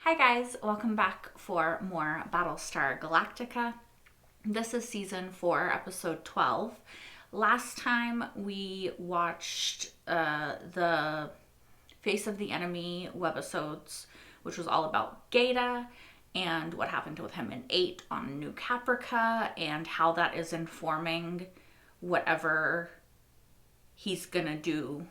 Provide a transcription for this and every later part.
Hi guys, welcome back for more Battlestar Galactica. This is season 4, episode 12. Last time we watched the Face of the Enemy webisodes, which was all about Gaeta and what happened with him in 8 on New Caprica and how that is informing whatever he's gonna do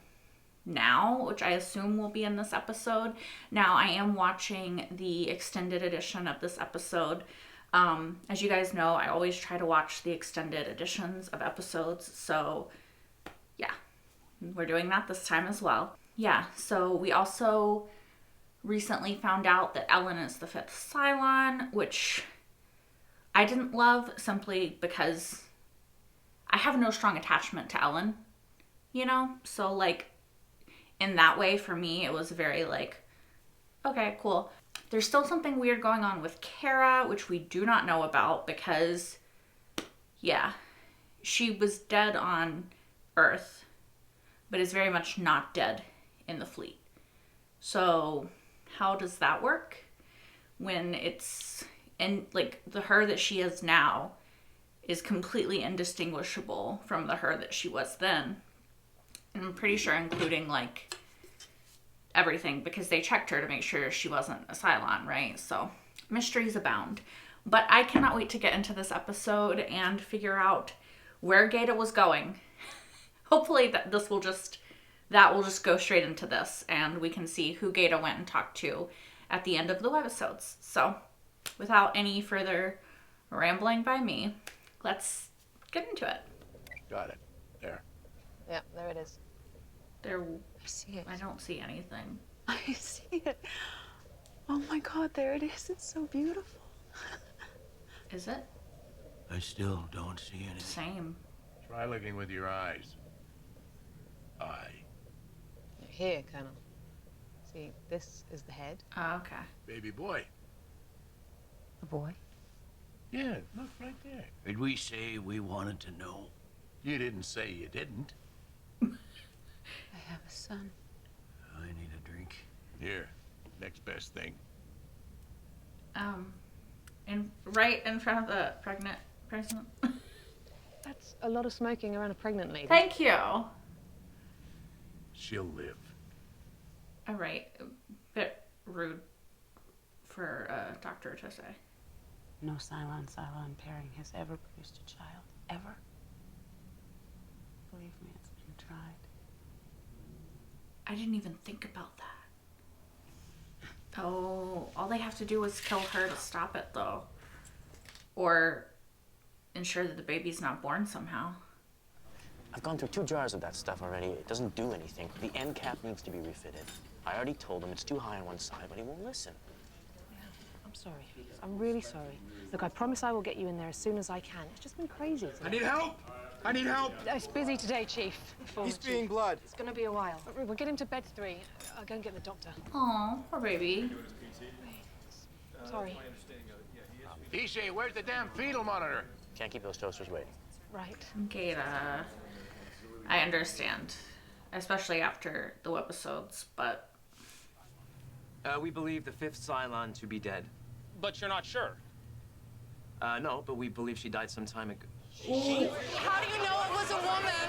now, which I assume will be in this episode. Now, I am watching the extended edition of this episode. As you guys know, I always try to watch the extended editions of episodes, so yeah, we're doing that this time as well. Yeah, so we also recently found out that Ellen is the 5th Cylon, which I didn't love simply because I have no strong attachment to Ellen, you know? So, like, in that way, for me, it was very like, okay, cool. There's still something weird going on with Kara, which we do not know about because, yeah, she was dead on Earth, but is very much not dead in the fleet. So how does that work when it's, and like the her that she is now is completely indistinguishable from the her that she was then? And I'm pretty sure including like everything, because they checked her to make sure she wasn't a Cylon, right? So mysteries abound. But I cannot wait to get into this episode and figure out where Gaeta was going. Hopefully that will just go straight into this and we can see who Gaeta went and talked to at the end of the webisodes. So without any further rambling by me, let's get into it. Got it. There. Yeah, there it is. There, I see it. I don't see anything. I see it. Oh my God, there it is. It's so beautiful. Is it? I still don't see anything. Same. Try looking with your eyes. Here, Colonel. See, this is the head. Oh, okay. Baby boy. The boy. Yeah, look right there. Did we say we wanted to know? You didn't say you didn't. I have a son. I need a drink. Here, next best thing. Right in front of the pregnant person. That's a lot of smoking around a pregnant lady. Thank you. She'll live. All right. Bit rude for a doctor to say. No Cylon-Cylon pairing has ever produced a child. Ever. Believe me, it's been tried. I didn't even think about that. Oh, all they have to do is kill her to stop it, though. Or ensure that the baby's not born somehow. I've gone through 2 jars of that stuff already. It doesn't do anything. The end cap needs to be refitted. I already told him it's too high on one side, but he won't listen. Yeah, I'm sorry. I'm really sorry. Look, I promise I will get you in there as soon as I can. It's just been crazy today. I need help! I need help! It's busy today, Chief. He's being blood. It's gonna be a while. We'll get him to bed 3. I'll go and get the doctor. Oh, poor baby. Sorry. Ishay, where's the damn fetal monitor? Can't keep those toasters waiting. Right. Gaeta. I understand. Especially after the webisodes, but... We believe the 5th Cylon to be dead. But you're not sure. No, but we believe she died some time ago. How do you know it was a woman?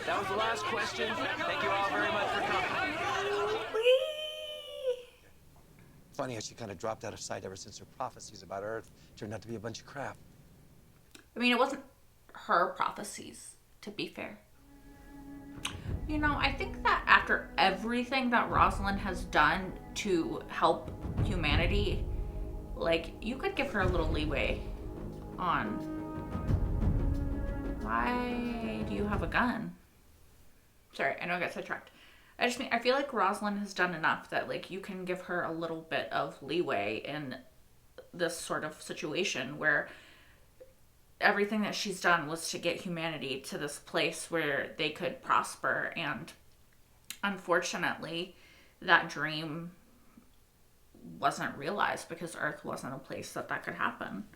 That was the last question. Thank you all very much for coming. Funny how she kind of dropped out of sight ever since her prophecies about Earth turned out to be a bunch of crap. I mean, it wasn't her prophecies, to be fair. You know, I think that after everything that Rosalind has done to help humanity, like, you could give her a little leeway on why do you have a gun? Sorry, I know I got sidetracked. I feel like Rosalind has done enough that, like, you can give her a little bit of leeway in this sort of situation where everything that she's done was to get humanity to this place where they could prosper, and unfortunately that dream wasn't realized because Earth wasn't a place that could happen.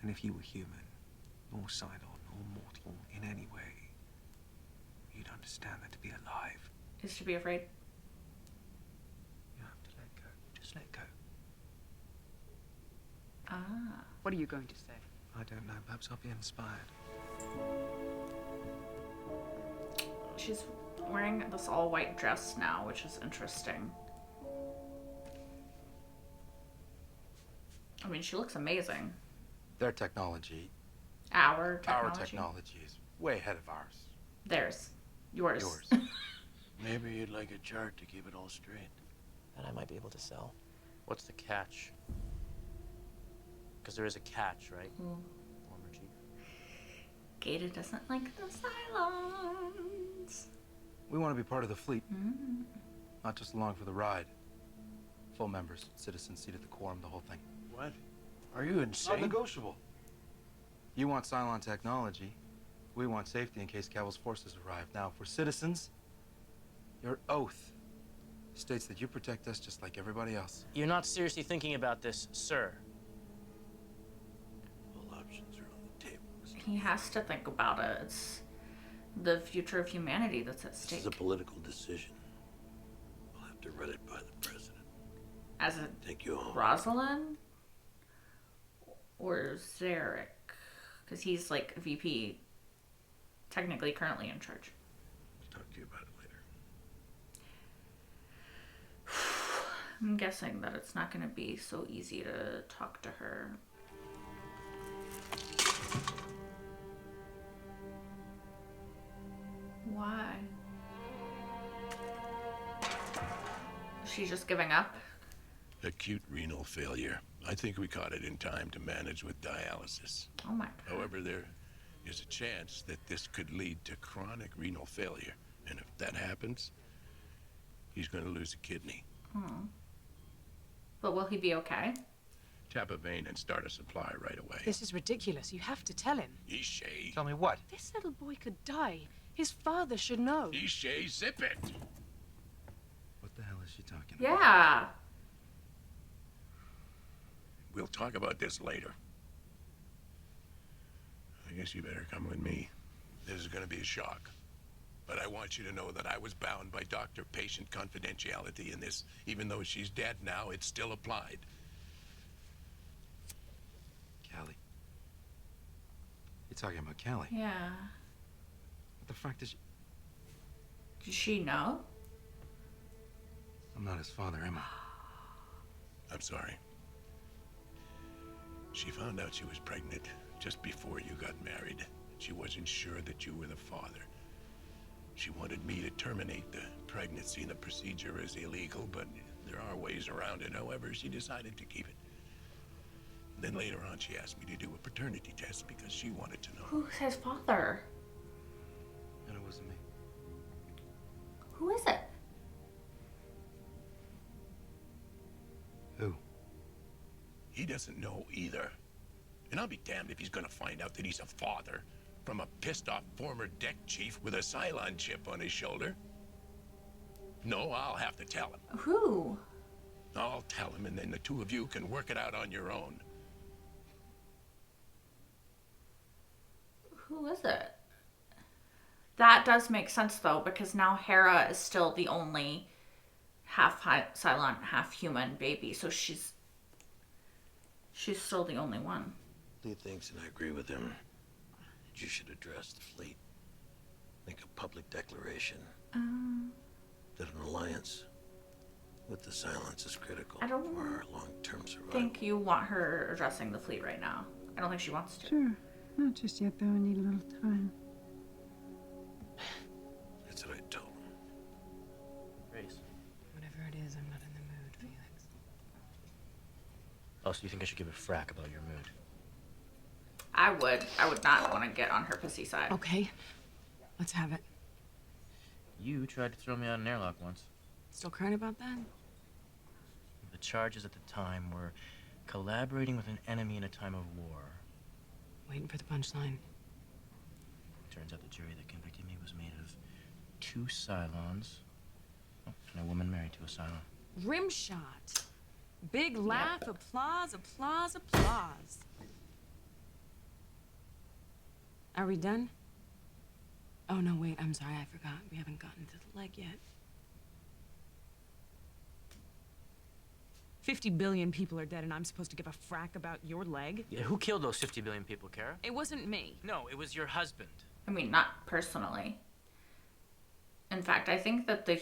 And if you were human, or Cylon, or mortal in any way, you'd understand that to be alive, Is to be afraid. you have to let What are you going to say? I don't know. Perhaps I'll be inspired. She's wearing this all-white dress now, which is interesting. I mean, she looks amazing. Their technology, Our technology. our technology is way ahead of ours. Theirs. Yours. Yours. Maybe you'd like a chart to keep it all straight. That I might be able to sell. What's the catch? Because there is a catch, right? Former chief. Gata doesn't like the Cylons. We want to be part of the fleet. Not just along for the ride. Full members, citizens, seat at the quorum, the whole thing. What? Are you insane? Non-negotiable. You want Cylon technology. We want safety in case Cavil's forces arrive. Now, for citizens, your oath states that you protect us just like everybody else. You're not seriously thinking about this, sir. All options are on the table. He has to think about it. It's the future of humanity that's at This stake. is a political decision. We'll have to run it by the president. As a Take you home. Rosalind or Zarek, because he's like VP, technically currently in charge. I'll talk to you about it later. I'm guessing that it's not going to be so easy to talk to her. Why? She's just giving up? Acute renal failure. I think we caught it in time to manage with dialysis. Oh my God. However, there is a chance that this could lead to chronic renal failure. And if that happens, he's going to lose a kidney. But will he be okay? Tap a vein and start a supply right away. This is ridiculous. You have to tell him. Ishay. Tell me what? This little boy could die. His father should know. Ishay, zip it! What the hell is she talking about? Yeah. We'll talk about this later. I guess you better come with me. This is going to be a shock. But I want you to know that I was bound by doctor-patient confidentiality in this. Even though she's dead now, it's still applied. Callie. You're talking about Callie. Yeah. What the fuck does she... Does she know? I'm not his father, am I? I'm sorry. She found out she was pregnant just before you got married. She wasn't sure that you were the father. She wanted me to terminate the pregnancy, and the procedure is illegal, but there are ways around it. However, she decided to keep it. Then later on, she asked me to do a paternity test because she wanted to know. Who's his father? And it wasn't me. Who is it? Who? He doesn't know either. And I'll be damned if he's gonna find out that he's a father from a pissed-off former deck chief with a Cylon chip on his shoulder. No, I'll have to tell him. Who? I'll tell him, and then the two of you can work it out on your own. Who is it? That does make sense, though, because now Hera is still the only half Cylon, half human baby, so she's still the only one. Lee thinks, and I agree with him, that you should address the fleet. Make a public declaration that an alliance with the Cylons is critical I don't for our long-term I survival. think you want her addressing the fleet right now. I don't think she wants to. Sure. Not just yet, though. I need a little time. That's what I told him. Grace. Whatever it is, I'm not in the mood, Felix. Oh, so you think I should give a frack about your mood? I would not want to get on her pussy side. Okay. Let's have it. You tried to throw me out an airlock once. Still crying about that? The charges at the time were collaborating with an enemy in a time of war. Waiting for the punchline. Turns out the jury that convicted me was made of 2 Cylons. Oh, and a woman married to a Cylon. Rim shot. Big laugh, applause, applause, applause. Are we done? Oh, no, wait, I'm sorry, I forgot. We haven't gotten to the leg yet. 50 billion people are dead and I'm supposed to give a frack about your leg? Yeah, who killed those 50 billion people, Kara? It wasn't me. No, it was your husband. I mean, not personally. In fact, I think that the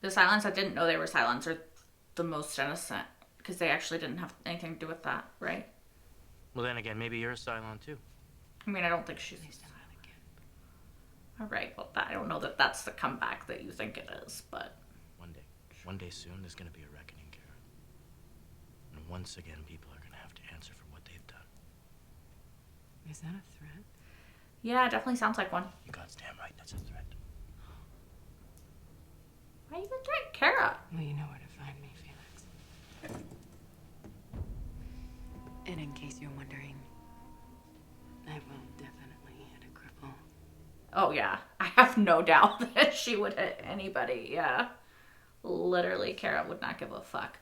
Cylons that didn't know they were Cylons are the most innocent, because they actually didn't have anything to do with that, right? Well, then again, maybe you're a Cylon too. I mean, I don't think she's a Cylon. All right, well, I don't know that that's the comeback that you think it is, but... One day soon, there's gonna be a reckoning, Kara. And once again, people are gonna have to answer for what they've done. Is that a threat? Yeah, it definitely sounds like one. You goddamn right, that's a threat. Why even threaten Kara? Well, you know where to find me, Felix. And in case you're wondering, I will definitely hit a cripple. Oh, yeah. I have no doubt that she would hit anybody, yeah. Literally, Kara would not give a fuck.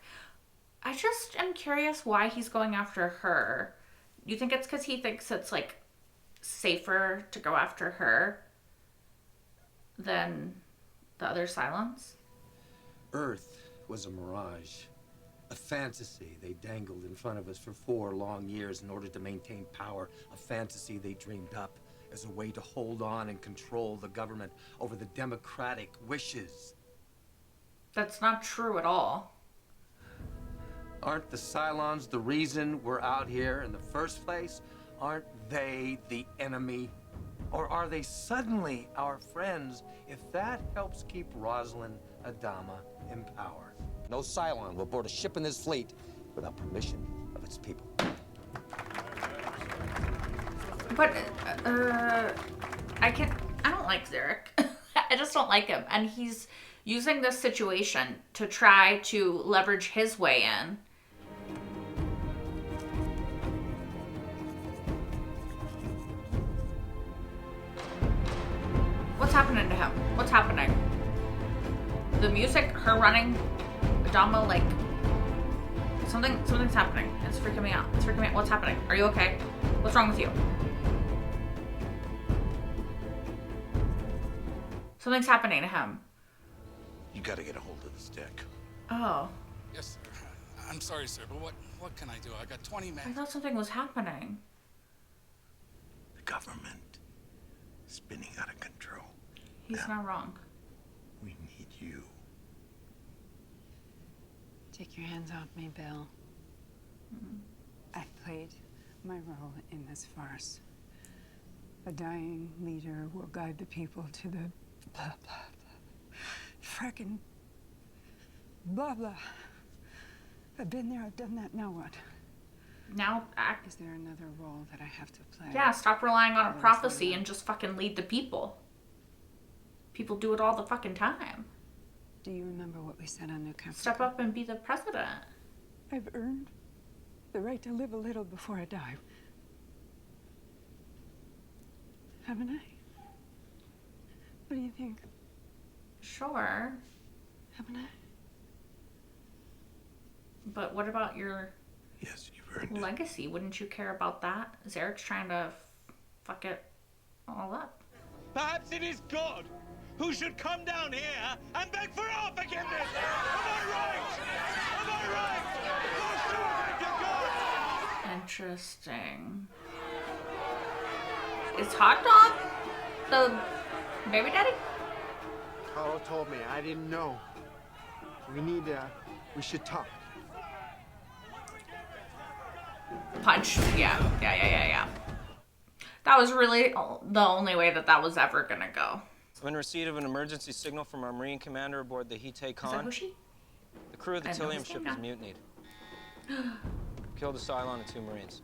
I just am curious why he's going after her. You think it's because he thinks it's, like, safer to go after her than the other Cylons? Earth was a mirage, a fantasy they dangled in front of us for 4 long years in order to maintain power, a fantasy they dreamed up as a way to hold on and control the government over the democratic wishes. That's not true at all. Aren't the Cylons the reason we're out here in the first place? Aren't they the enemy? Or are they suddenly our friends if that helps keep Rosalind Adama in power? No Cylon will board a ship in this fleet without permission of its people. But, I don't like Zarek. I just don't like him. And he's using this situation to try to leverage his way in. What's happening to him? What's happening? The music, her running, Adama, like, something's happening. It's freaking me out. It's freaking me out. What's happening? Are you okay? What's wrong with you? Something's happening to him. You gotta get a hold of this deck. Oh. Yes, sir. I'm sorry, sir, but what can I do? I got 20 men. I thought something was happening. The government is spinning out of control. He's not wrong. We need you. Take your hands off me, Bill. I played my role in this farce. A dying leader will guide the people to the blah, blah, blah. Frickin' blah, blah. I've been there, I've done that, now what? Now act. Is there another role that I have to play? Yeah, stop relying on a prophecy and just fucking lead the people. People do it all the fucking time. Do you remember what we said on New Caprica? Step up and be the president. I've earned the right to live a little before I die. Haven't I? What do you think? Sure. Haven't I? But what about your Yes, you've earned it. legacy? Wouldn't you care about that? Zarek's trying to fuck it all up. Perhaps it is God who should come down here and beg for our forgiveness. Am I right? Am I right? Go sure, thank you, God. Interesting. Is Hot Dog the baby daddy? Carlo told me. I didn't know. We should talk. Punch. Yeah. That was really the only way that was ever gonna go. I'm in receipt of an emergency signal from our Marine commander aboard the Hite Khan. Is that who she? The crew of the I know Tilium his ship name is now. mutinied. Killed a Cylon and 2 Marines.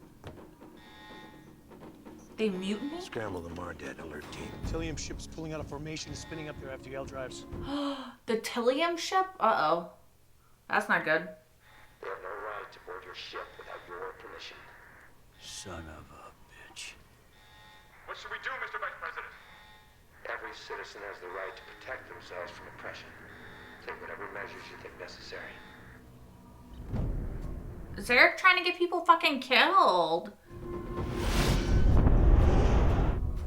They mutiny? Scramble the Mardet alert team. Tilium ship's pulling out of formation, spinning up their FTL drives. The Tilium ship? Uh-oh. That's not good. They have no right to board your ship without your permission. Son of a bitch. What should we do, Mr. Vice President? Every citizen has the right to protect themselves from oppression. Take whatever measures you think necessary. Zarek trying to get people fucking killed.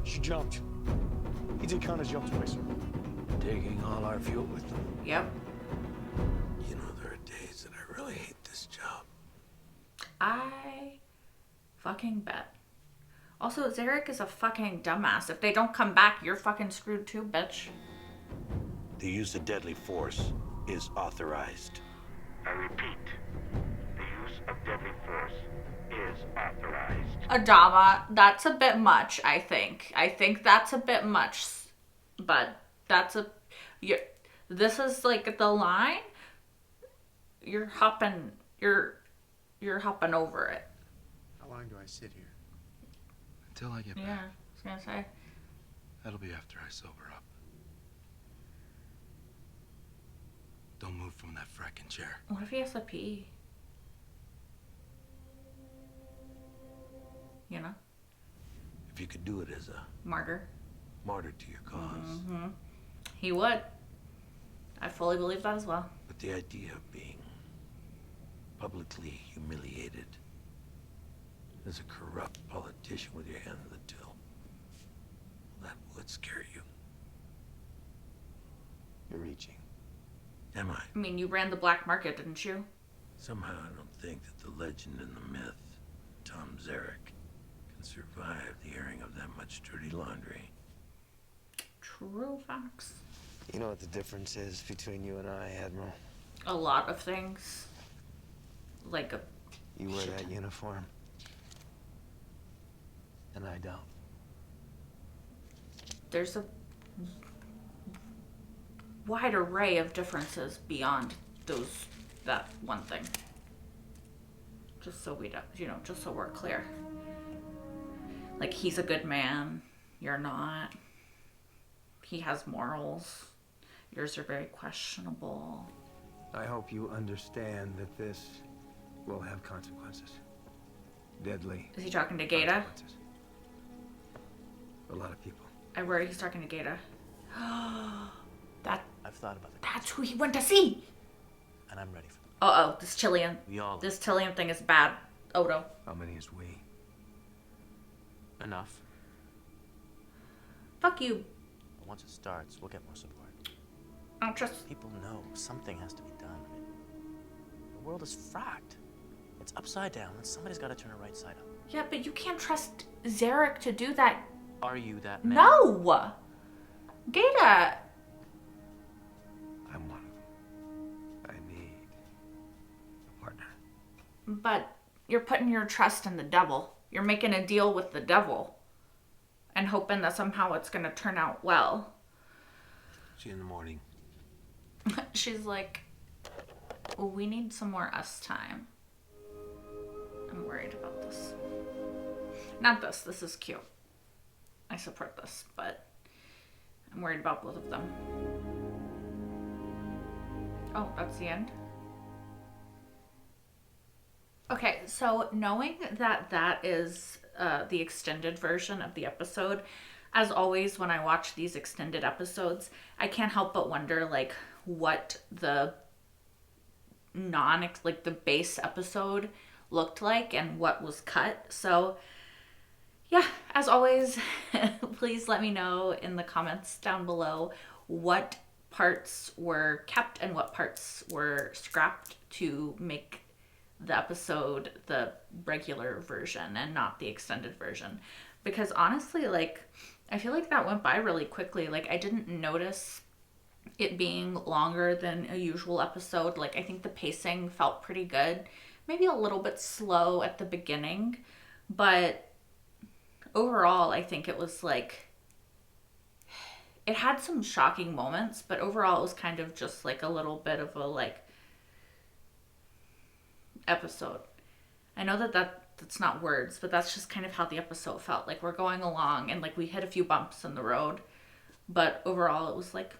She jumped. He did count as jumped twice. Taking all our fuel with them. Yep. You know, there are days that I really hate I fucking bet. Also, Zarek is a fucking dumbass. If they don't come back, you're fucking screwed too, bitch. The use of deadly force is authorized. I repeat, the use of deadly force is authorized. Adama, that's a bit much, I think. I think that's a bit much. But that's a... this is like the line. You're hopping over it. How long do I sit here? Until I get back. Yeah, I was gonna say. That'll be after I sober up. Don't move from that frickin' chair. What if he has to pee? You know? If you could do it as a Martyr. martyr to your cause. Mm-hmm. He would. I fully believe that as well. But the idea of being publicly humiliated as a corrupt politician with your hand on the till, that would scare you. You're reaching. Am I? I mean, you ran the black market, didn't you? Somehow I don't think that the legend and the myth, Tom Zarek, can survive the airing of that much dirty laundry. True facts. You know what the difference is between you and I, Admiral? A lot of things. Like a... You wear that uniform. And I don't. There's a wide array of differences beyond that one thing. Just so we don't, just so we're clear. Like, he's a good man. You're not. He has morals. Yours are very questionable. I hope you understand that this will have consequences. Deadly. Is he talking to Gata? For a lot of people. I worry he's talking to Gata. I've thought about it. That's who he went to see! And I'm ready for them. Uh-oh, this Chilean. We all... This Chilean thing is bad. Odo. How many is we? Enough. Fuck you. But once it starts, we'll get more support. I don't trust... People know something has to be done. I mean, the world is fracked. It's upside down, and somebody's got to turn it right side up. Yeah, but you can't trust Zarek to do that. Are you that man? No! Gata! I'm one of them. I need a partner. But you're putting your trust in the devil. You're making a deal with the devil. And hoping that somehow it's going to turn out well. See you in the morning. She's like, we need some more us time. I'm worried about this. Not this. This is cute. I support this, but I'm worried about both of them. Oh, that's the end. Okay, so knowing that that is the extended version of the episode, as always, when I watch these extended episodes, I can't help but wonder, like, what the the base episode looked like and what was cut. So, yeah, as always, please let me know in the comments down below what parts were kept and what parts were scrapped to make the episode the regular version and not the extended version. Because honestly, like, I feel like that went by really quickly. Like, I didn't notice it being longer than a usual episode. Like, I think the pacing felt pretty good. Maybe a little bit slow at the beginning, but overall, I think it was like, it had some shocking moments, but overall it was kind of just like a little bit of a like episode. I know that that's not words, but that's just kind of how the episode felt. Like, we're going along and like we hit a few bumps in the road, but overall it was like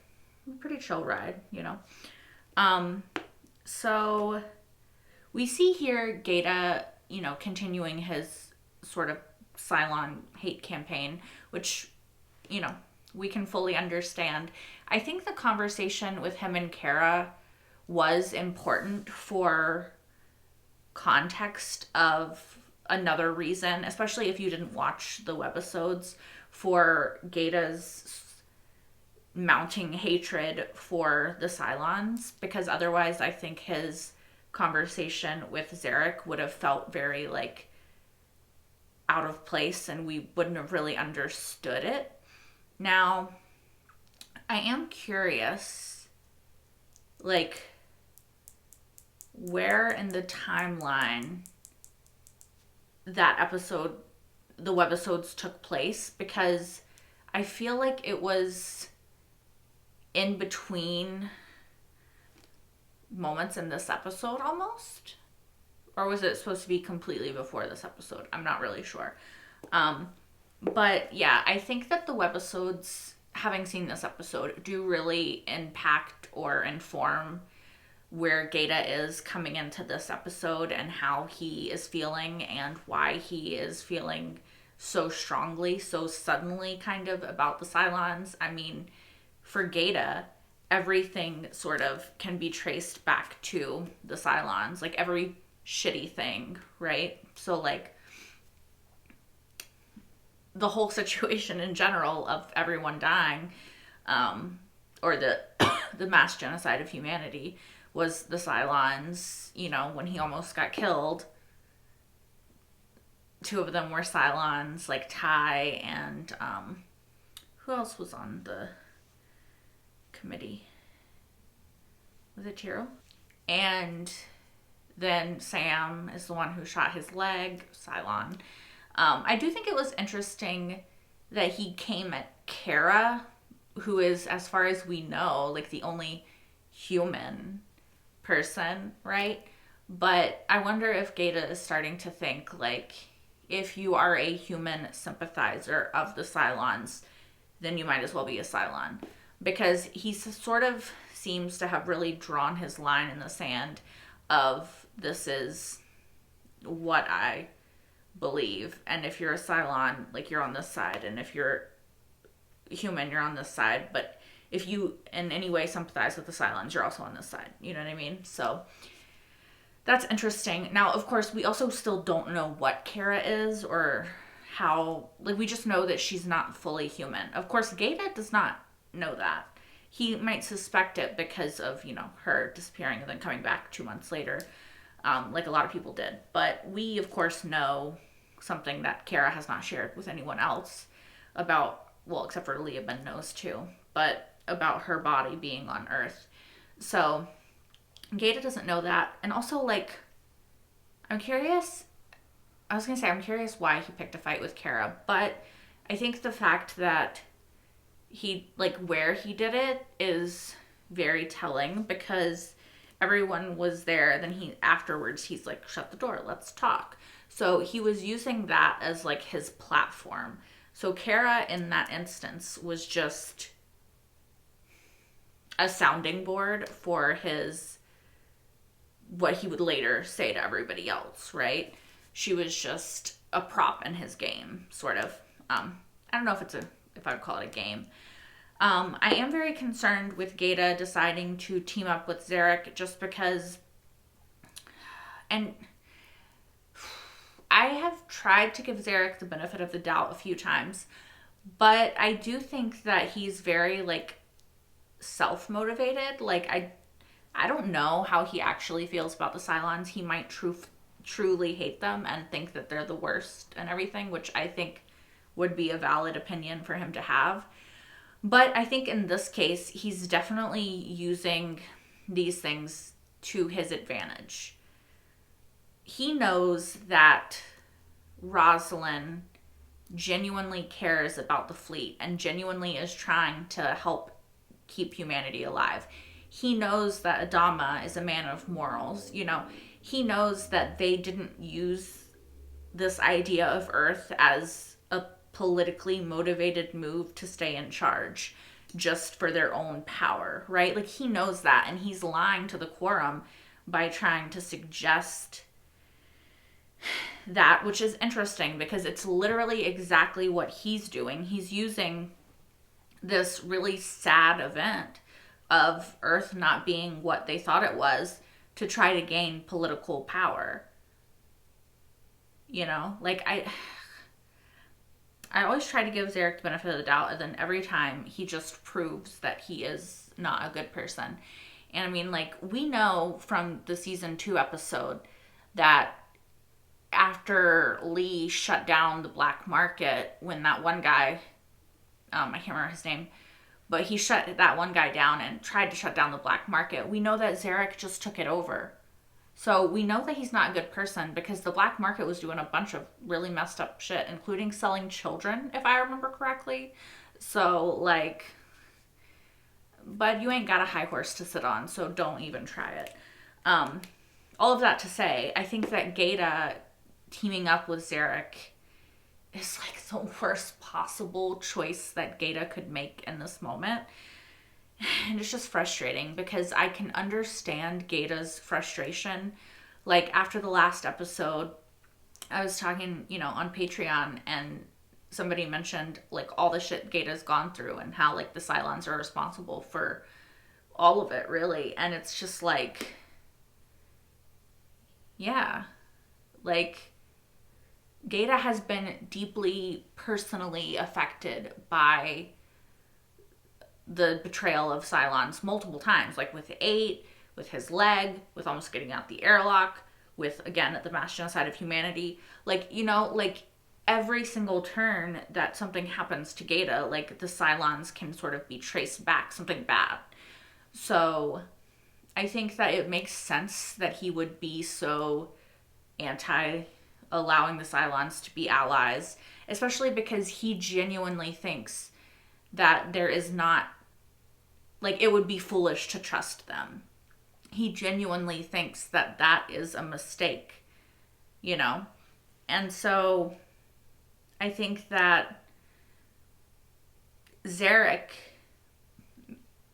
a pretty chill ride, you know? So we see here Gata, you know, continuing his sort of Cylon hate campaign, which, you know, we can fully understand. I think the conversation with him and Kara was important for context of another reason, especially if you didn't watch the webisodes, for Gata's mounting hatred for the Cylons, because otherwise I think his conversation with Zarek would have felt very like out of place and we wouldn't have really understood it. Now, I am curious, like, where in the timeline that episode, the webisodes took place, because I feel like it was in between moments in this episode almost. Or was it supposed to be completely before this episode? I'm not really sure. But yeah, I think that the webisodes, having seen this episode, do really impact or inform where Gaeta is coming into this episode and how he is feeling and why he is feeling so strongly, so suddenly kind of about the Cylons. I mean, for Gaeta, everything sort of can be traced back to the Cylons. Like every shitty thing, right? So like the whole situation in general of everyone dying, or the the mass genocide of humanity, was the Cylons. You know, when he almost got killed, 2 of them were Cylons, like Ty and who else was on the committee? Was it Tiro? And then Sam is the one who shot his leg, Cylon. I do think it was interesting that he came at Kara, who is, as far as we know, like the only human person, right? But I wonder if Gaeta is starting to think, like, if you are a human sympathizer of the Cylons, then you might as well be a Cylon. Because he sort of seems to have really drawn his line in the sand of, this is what I believe, and if you're a Cylon, like, you're on this side, and if you're human, you're on this side, but if you in any way sympathize with the Cylons, you're also on this side. You know what I mean? So that's interesting. Now, of course, we also still don't know what Kara is or how, like, we just know that she's not fully human. Of course, Gaeta does not know that. He might suspect it because of, you know, her disappearing and then coming back 2 months later, like a lot of people did. But we, of course, know something that Kara has not shared with anyone else about, well, except for Leah Ben knows too, but about her body being on Earth. So Gaeta doesn't know that. And also, like, I'm curious why he picked a fight with Kara, but I think the fact that he, like, where he did it is very telling, because everyone was there. Then afterwards, he's like, shut the door, let's talk. So he was using that as, like, his platform. So Kara, in that instance, was just a sounding board for what he would later say to everybody else, right? She was just a prop in his game, sort of. I don't know if I would call it a game. I am very concerned with Gaeta deciding to team up with Zarek, just because, and I have tried to give Zarek the benefit of the doubt a few times, but I do think that he's very, like, self-motivated. Like, I don't know how he actually feels about the Cylons. He might truly hate them and think that they're the worst and everything, which I think would be a valid opinion for him to have. But I think in this case, he's definitely using these things to his advantage. He knows that Rosalind genuinely cares about the fleet and genuinely is trying to help keep humanity alive. He knows that Adama is a man of morals. You know, he knows that they didn't use this idea of Earth as a politically motivated move to stay in charge just for their own power, right? Like, he knows that, and he's lying to the Quorum by trying to suggest that, which is interesting because it's literally exactly what he's doing. He's using this really sad event of Earth not being what they thought it was to try to gain political power. You know, like, I always try to give Zarek the benefit of the doubt, and then every time he just proves that he is not a good person. And I mean, like, we know from the season 2 episode that after Lee shut down the black market, when that one guy, I can't remember his name, but he shut that one guy down and tried to shut down the black market, we know that Zarek just took it over. So we know that he's not a good person because the black market was doing a bunch of really messed up shit, including selling children, if I remember correctly. So, like, but you ain't got a high horse to sit on, so don't even try it. All of that to say, I think that Gaeta teaming up with Zarek is like the worst possible choice that Gaeta could make in this moment. And it's just frustrating because I can understand Gaeta's frustration. Like, after the last episode, I was talking, on Patreon, and somebody mentioned, like, all the shit Gaeta's gone through and how, like, the Cylons are responsible for all of it, really. And it's just like, yeah. Like, Gaeta has been deeply personally affected by the betrayal of Cylons multiple times, like with 8, with his leg, with almost getting out the airlock, with, again, the mass genocide of humanity. Like, like every single turn that something happens to Gaeta, like the Cylons can sort of be traced back, something bad. So I think that it makes sense that he would be so anti allowing the Cylons to be allies, especially because he genuinely thinks that there is not, like, it would be foolish to trust them. He genuinely thinks that that is a mistake, And so I think that Zarek,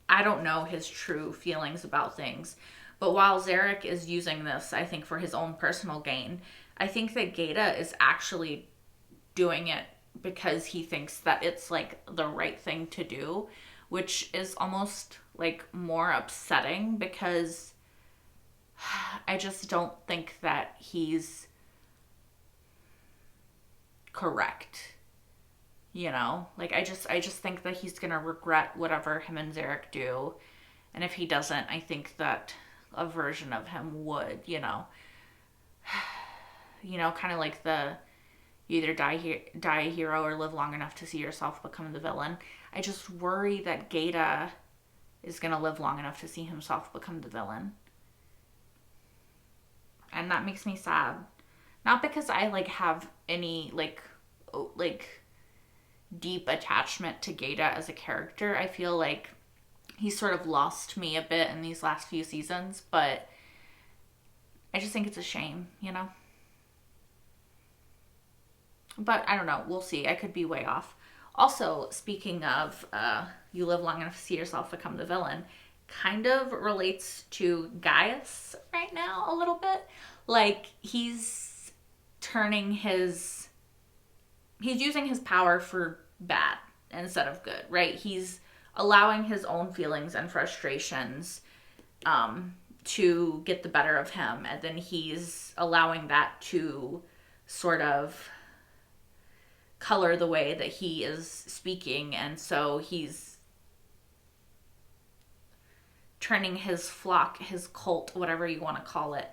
I don't know his true feelings about things, but while Zarek is using this, I think, for his own personal gain, I think that Gaeta is actually doing it because he thinks that it's, like, the right thing to do, which is almost, like, more upsetting because I just don't think that he's correct. Like, I just think that he's gonna regret whatever him and Zarek do, and if he doesn't, I think that a version of him would, kind of like the you either die a hero or live long enough to see yourself become the villain. I just worry that Gaeta is going to live long enough to see himself become the villain. And that makes me sad. Not because I, like, have any, like, deep attachment to Gaeta as a character. I feel like he's sort of lost me a bit in these last few seasons, but I just think it's a shame, But I don't know. We'll see. I could be way off. Also, speaking of you live long enough to see yourself become the villain, kind of relates to Gaius right now a little bit. Like, he's using his power for bad instead of good, right? He's allowing his own feelings and frustrations to get the better of him, and then he's allowing that to sort of color the way that he is speaking, and so he's turning his flock, his cult, whatever you want to call it,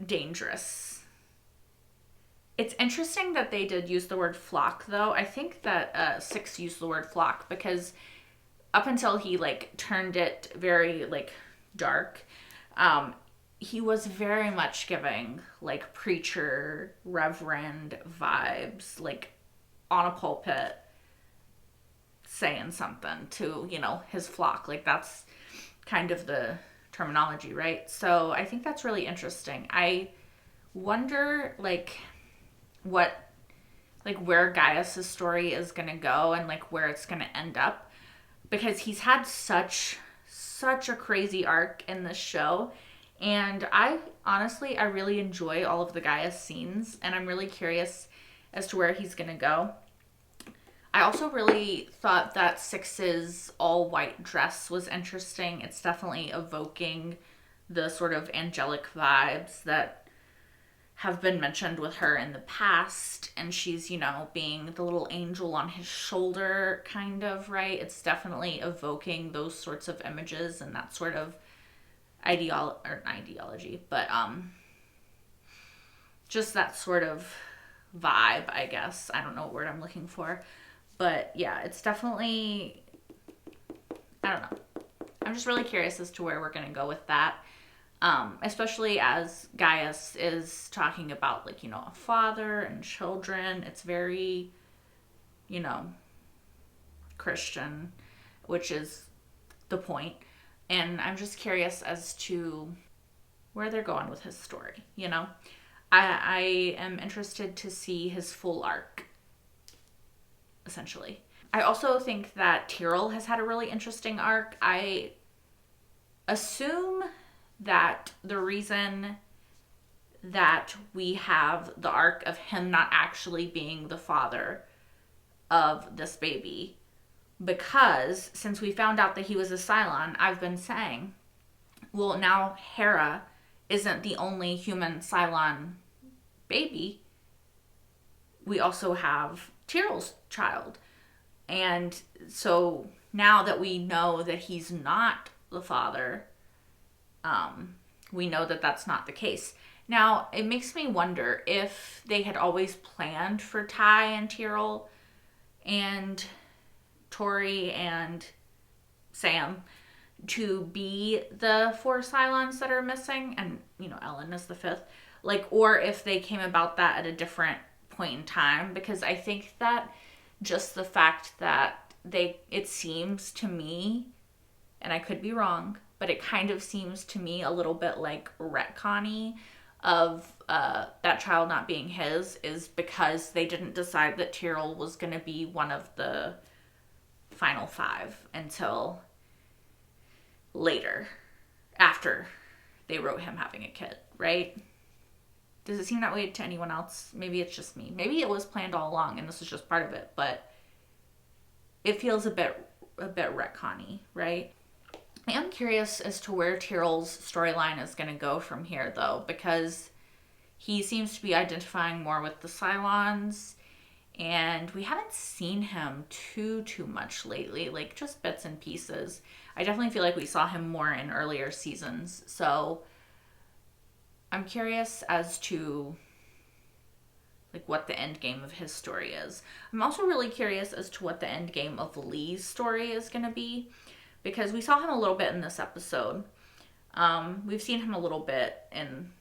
dangerous. It's interesting that they did use the word flock, though. I think that Six used the word flock because up until he, like, turned it very, like, dark, he was very much giving, like, preacher, reverend vibes, like, on a pulpit, saying something to, his flock. Like, that's kind of the terminology, right? So I think that's really interesting. I wonder, like, where Gaius's story is going to go and, like, where it's going to end up. Because he's had such a crazy arc in this show. And I really enjoy all of the Gaius scenes, and I'm really curious as to where he's going to go. I also really thought that Six's all-white dress was interesting. It's definitely evoking the sort of angelic vibes that have been mentioned with her in the past, and she's, being the little angel on his shoulder, kind of, right? It's definitely evoking those sorts of images and that sort of ideology, but just that sort of vibe, I guess. I don't know what word I'm looking for, but yeah, it's definitely, I don't know. I'm just really curious as to where we're going to go with that. Especially as Gaius is talking about, like, a father and children. It's very, Christian, which is the point. And I'm just curious as to where they're going with his story, I am interested to see his full arc, essentially. I also think that Tyrell has had a really interesting arc. I assume that the reason that we have the arc of him not actually being the father of this baby, because since we found out that he was a Cylon, I've been saying, well, now Hera isn't the only human Cylon baby. We also have Tyrell's child. And so now that we know that he's not the father, we know that that's not the case. Now, it makes me wonder if they had always planned for Ty and Tyrell and Tori and Sam to be the 4 Cylons that are missing, and, Ellen is the 5th. Or if they came about that at a different point in time, because I think that just the fact that it seems to me, and I could be wrong, but it kind of seems to me a little bit like retconny of that child not being his, is because they didn't decide that Tyrell was going to be one of the final 5 until later, after they wrote him having a kid, right? Does it seem that way to anyone else? Maybe it's just me. Maybe it was planned all along and this is just part of it, but it feels a bit retconny, right? I am curious as to where Tyrell's storyline is going to go from here, though, because he seems to be identifying more with the Cylons, and we haven't seen him too much lately, like just bits and pieces. I definitely feel like we saw him more in earlier seasons, so I'm curious as to what the end game of his story is. I'm also really curious as to what the end game of Lee's story is going to be, because we saw him a little bit in this episode. We've seen him a little bit in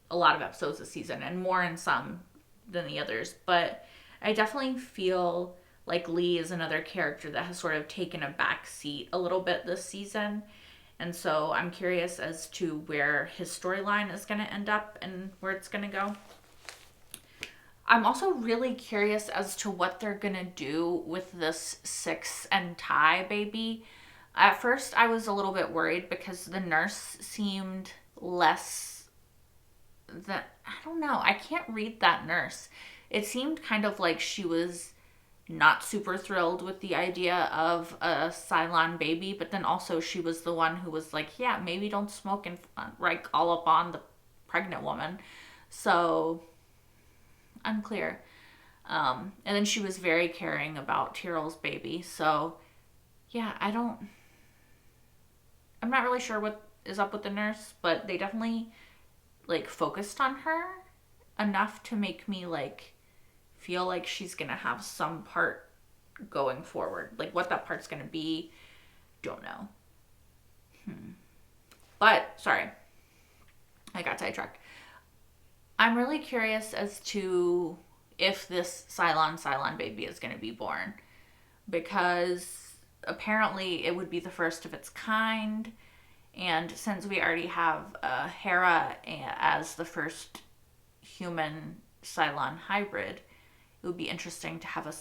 a lot of episodes this season, and more in some than the others. But I definitely feel like Lee is another character that has sort of taken a back seat a little bit this season. And so I'm curious as to where his storyline is going to end up and where it's going to go. I'm also really curious as to what they're going to do with this Six and Ty baby. At first, I was a little bit worried because the nurse seemed less than... I don't know. I can't read that nurse. It seemed kind of like she was not super thrilled with the idea of a Cylon baby, but then also she was the one who was like, yeah, maybe don't smoke and all up on the pregnant woman. So... unclear. And then she was very caring about Tyrell's baby. So, yeah, I'm not really sure what is up with the nurse, but they definitely, focused on her enough to make me, feel like she's gonna have some part going forward. What that part's gonna be, don't know. But, sorry. I got sidetracked. I'm really curious as to if this Cylon baby is going to be born, because apparently it would be the first of its kind, and since we already have Hera as the first human Cylon hybrid, it would be interesting to have the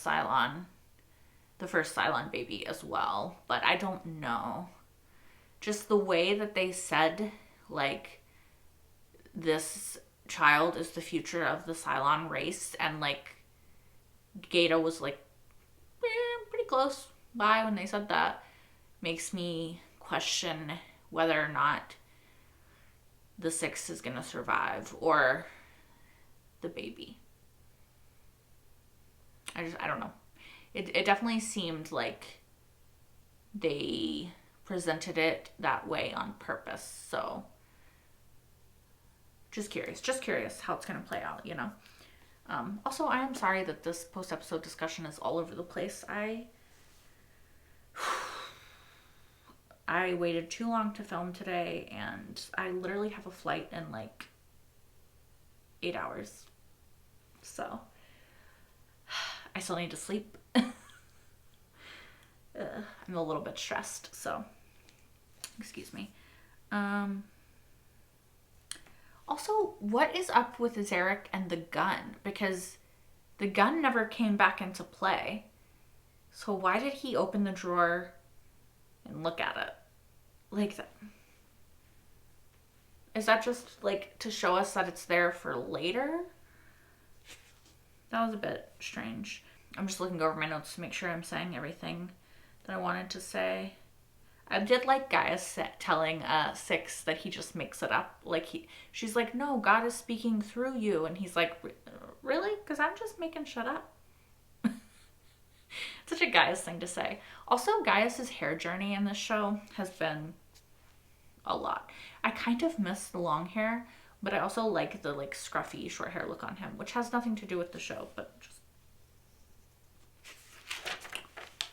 first Cylon baby as well, but I don't know. Just the way that they said, this child is the future of the Cylon race, and Gaeta was pretty close by when they said that, makes me question whether or not the sixth is gonna survive or the baby. I don't know. It definitely seemed like they presented it that way on purpose. So just curious how it's gonna play out, you know. Also, I am sorry that this post-episode discussion is all over the place. I waited too long to film today, and I literally have a flight in like 8 hours. So I still need to sleep. I'm a little bit stressed, so excuse me. Also, what is up with Zarek and the gun? Because the gun never came back into play. So why did he open the drawer and look at it? Like, is that just like to show us that it's there for later? That was a bit strange. I'm just looking over my notes to make sure I'm saying everything that I wanted to say. I did like Gaius telling Six that he just makes it up. Like she's like, no, God is speaking through you. And he's like, really? Because I'm just making shit up. Such a Gaius thing to say. Also, Gaius's hair journey in this show has been a lot. I kind of miss the long hair, but I also like the like scruffy short hair look on him, which has nothing to do with the show, but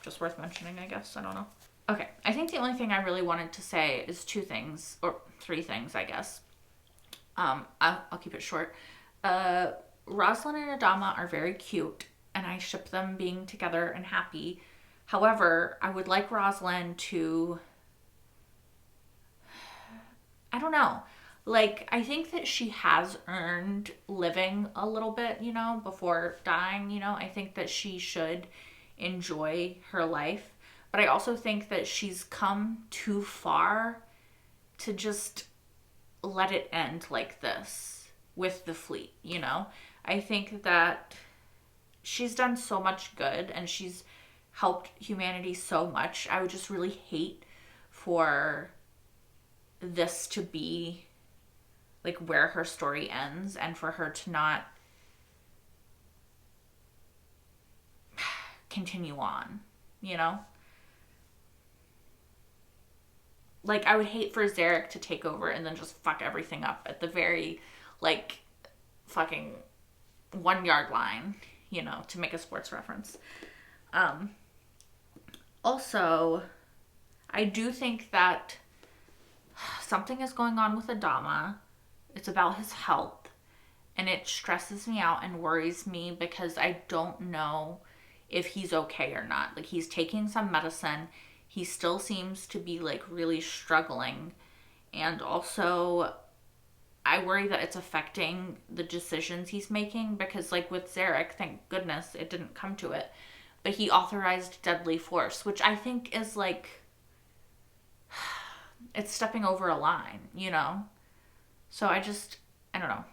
just worth mentioning, I guess. I don't know. Okay, I think the only thing I really wanted to say is 2 things, or 3 things, I guess. I'll keep it short. Rosalind and Adama are very cute, and I ship them being together and happy. However, I would like Rosalind to, I don't know, like, I think that she has earned living a little bit, you know, before dying, you know. I think that she should enjoy her life. But I also think that she's come too far to just let it end like this with the fleet, you know? I think that she's done so much good and she's helped humanity so much. I would just really hate for this to be like where her story ends and for her to not continue on, you know? Like, I would hate for Zarek to take over and then just fuck everything up at the very, like, fucking 1 yard line, you know, to make a sports reference. Also, I do think that something is going on with Adama. It's about his health. And it stresses me out and worries me because I don't know if he's okay or not. Like, he's taking some medicine. He still seems to be like really struggling. And also I worry that it's affecting the decisions he's making because like with Zarek, thank goodness it didn't come to it, but he authorized deadly force, which I think is like, it's stepping over a line, you know? So I don't know.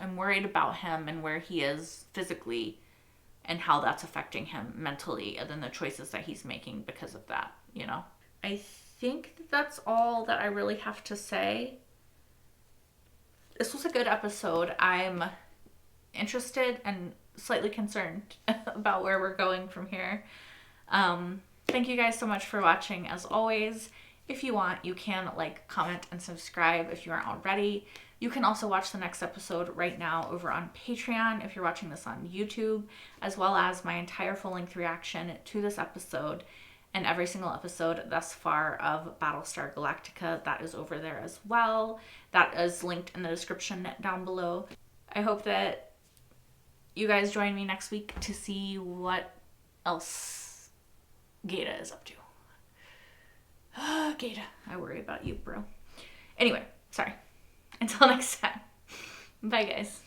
I'm worried about him and where he is physically and how that's affecting him mentally and then the choices that he's making because of that, you know? I think that's all that I really have to say. This was a good episode. I'm interested and slightly concerned about where we're going from here. Thank you guys so much for watching. As always, if you want, you can like, comment, and subscribe if you aren't already. You can also watch the next episode right now over on Patreon if you're watching this on YouTube, as well as my entire full-length reaction to this episode and every single episode thus far of Battlestar Galactica. That is over there as well. That is linked in the description down below. I hope that you guys join me next week to see what else Gata is up to. Gata, I worry about you, bro. Anyway, sorry. Until next time. Bye, guys.